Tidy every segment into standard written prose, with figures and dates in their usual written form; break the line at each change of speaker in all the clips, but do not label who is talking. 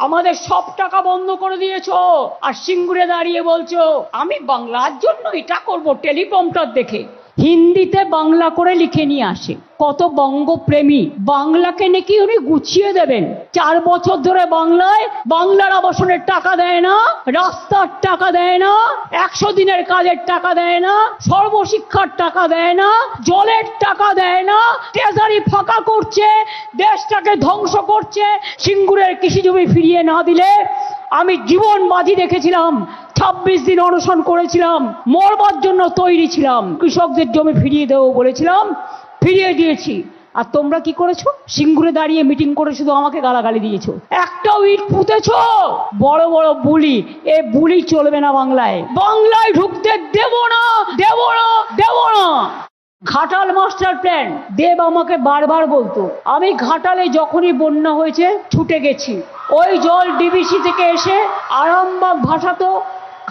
আমাদের সব টাকা বন্ধ করে দিয়েছো, আর সিঙ্গুরে দাঁড়িয়ে বলছো আমি বাংলার জন্য এটা করব টেলিপ্রম্পটার দেখে। হিন্দিতে বাংলা করে লিখে নিয়ে আসে। কত বঙ্গপ্রেমী, বাংলাকে নাকি উনি গুছিয়ে দেবেন। 4 বছর ধরে বাংলায় বাংলার আবাসনের টাকা দেয় না, রাস্তার টাকা দেয় না, 100 দিনের কাজের টাকা দেয় না, সর্বশিক্ষার টাকা দেয় না, জলের টাকা দেয় না, ট্রেজারি ফাঁকা করছে, দেশটাকে ধ্বংস করছে। সিঙ্গুরের কৃষি জমি ফিরিয়ে না দিলে আমি জীবন বাজি রেখেছিলাম, 26 দিন অনশন করেছিলাম, মরবার জন্য তৈরি ছিলাম। কৃষকদের জমি ফিরিয়ে দেবো বলেছিলাম, ফিরিয়ে দিয়েছি। আর তোমরা কি করেছো? সিঙ্গুরে দাঁড়িয়ে মিটিং করে শুধু আমাকে গালাগালি দিয়েছো। একটাও ইট পুঁতেছো। বড় বড় বুলি, এ বুলি চলবে না বাংলায়। বাংলায় ঢুকতে দেব না, দেব না, দেব না। ঘাটাল মাস্টার প্ল্যান দেব আমাকে বারবার বলতো। আমি ঘাটালে যখনই বন্যা হয়েছে ছুটে গেছি। ওই জল ডিবিসি থেকে এসে আরামবাগ ভাসাতো,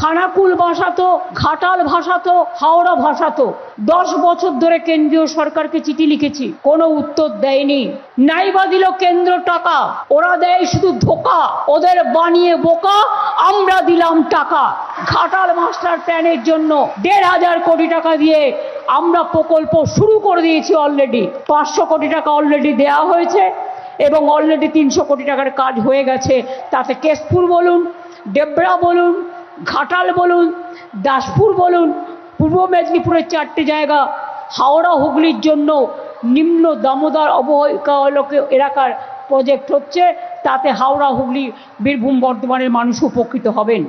খানাকুল ভাসাতো, ঘাটাল ভাসাতো, হাওড়া ভাসাতো। 10 বছর ধরে কেন্দ্রীয় সরকারকে চিঠি লিখেছি, কোনো উত্তর দেয়নি। নাইবা দিল কেন্দ্র টাকা, ওরা দেয় শুধু ধোকা। ওদের বানিয়ে বোকা, আমরা দিলাম টাকা। ঘাটাল মাস্টার প্ল্যানের জন্য 1,500 কোটি টাকা দিয়ে আমরা প্রকল্প শুরু করে দিয়েছি অলরেডি। 500 কোটি টাকা অলরেডি দেওয়া হয়েছে এবং অলরেডি 300 কোটি টাকার কাজ হয়ে গেছে। তাতে কেশপুর বলুন, ডেবরা বলুন, ঘাটাল বলুন, দাসপুর বলুন, পূর্ব মেদিনীপুরের 4টে জায়গা, হাওড়া হুগলির জন্য নিম্ন দামোদর অববাহিকা এলাকার প্রজেক্ট হচ্ছে। তাতে হাওড়া হুগলি বীরভূম বর্ধমানের মানুষ উপকৃত হবেন।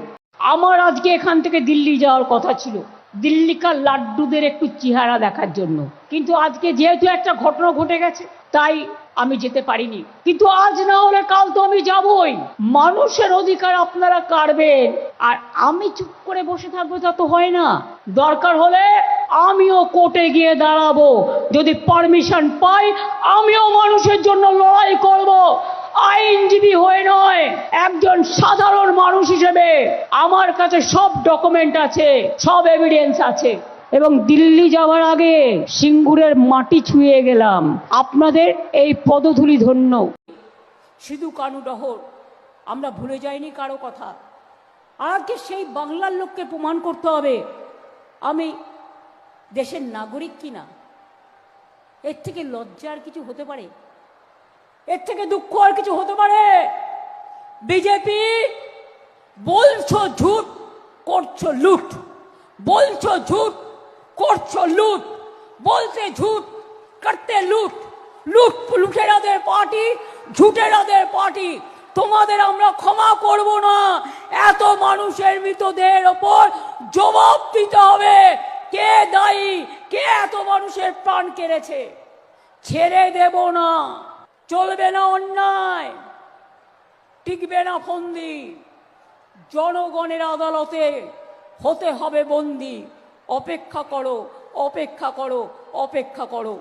আমার আজকে এখান থেকে দিল্লি যাওয়ার কথা ছিল, দিল্লিকার লাড্ডুদের একটু চেহারা দেখার জন্য, কিন্তু আজকে যেহেতু একটা ঘটনা ঘটে গেছে তাই আমি যেতে পারিনি। কিন্তু আজ না হলে কাল তো আমি যাবই। মানুষের অধিকার আপনারা কাড়বেন আর আমি চুপ করে বসে থাকবো, তা তো হয় না। দরকার হলে আমিও কোর্টে গিয়ে দাঁড়াবো, যদি পারমিশন পাই আমিও মানুষের জন্য লড়াই করব। আইনজীবী হয়ে নয়, একজন সাধারণ মানুষ হিসেবে আমার কাছে সব ডকুমেন্ট আছে, সব এভিডেন্স আছে। এবং দিল্লি যাওয়ার আগে সিঙ্গুরের মাটি ছুঁয়ে গেলাম। আপনাদের এই পদধূলি ধন্য। সিধু কানু ডহর, আমরা ভুলে যাইনি কারো কথা। আজকে সেই বাংলার লোককে প্রমাণ করতে হবে আমি দেশের নাগরিক কিনা। এর থেকে লজ্জার কিছু হতে পারে? এর থেকে দুঃখ আর কিছু হতে পারে? বিজেপি বলছো ঝুট, করছো লুট। বলছো ঝুট, করছো লুট। বলতে ঝুট, করতে লুট। লুট লুটেরাদের পার্টি, ঝুটেরাদের পার্টি। তোমাদের আমরা ক্ষমা করব না। এত মানুষের মৃতদেহের ওপর জবাব দিতে হবে। কে দায়ী, কে এত মানুষের প্রাণ কেড়েছে? ছেড়ে দেব না। চলবে না অন্যায়, টিকবে না ফন্দি। জনগণের আদালতে হতে হবে বন্দী। অপেক্ষা করো, অপেক্ষা করো, অপেক্ষা করো।